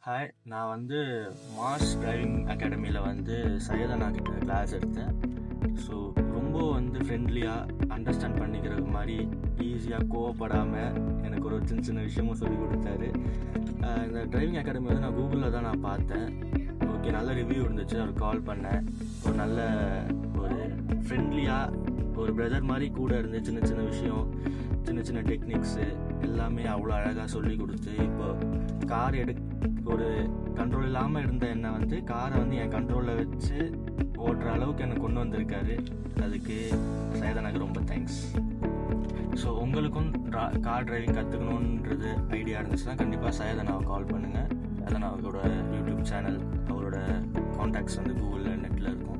Hi, நான் வந்து mass driving அகாடமியில் வந்து சையதனா கிட்ட கிளாஸ் எடுத்தேன். ஸோ ரொம்ப வந்து ஃப்ரெண்ட்லியாக அண்டர்ஸ்டாண்ட் பண்ணிக்கிற மாதிரி ஈஸியாக கோவப்படாமல் எனக்கு ஒரு சின்ன சின்ன விஷயமும் சொல்லி கொடுத்தாரு. இந்த டிரைவிங் அகாடமி வந்து நான் கூகுளில் தான் நான் பார்த்தேன். ஓகே, நல்ல ரிவ்யூ இருந்துச்சு. அவர் கால் பண்ணேன். ஒரு நல்ல ஒரு ஃப்ரெண்ட்லியாக ஒரு பிரதர் மாதிரி கூட இருந்து சின்ன சின்ன விஷயம், சின்ன சின்ன டெக்னிக்ஸு எல்லாமே அவ்வளோ அழகாக சொல்லி கொடுத்து, இப்போ கார் ஒரு கண்ட்ரோல் இல்லாமல் இருந்த என்னை வந்து காரை வந்து என் கண்ட்ரோலில் வச்சு ஓட்டுற அளவுக்கு எனக்கு கொண்டு வந்திருக்காரு. அதுக்கு சையதனாக்கு ரொம்ப தேங்க்ஸ். ஸோ உங்களுக்கும் கார் டிரைவிங் கற்றுக்கணுன்றது ஐடியா இருந்துச்சுன்னா கண்டிப்பாக சையதனாவை கால் பண்ணுங்கள். சையதனாவோட யூடியூப் சேனல், அவரோட கான்டாக்ட்ஸ் வந்து கூகுளில் நெட்டில் இருக்கும்.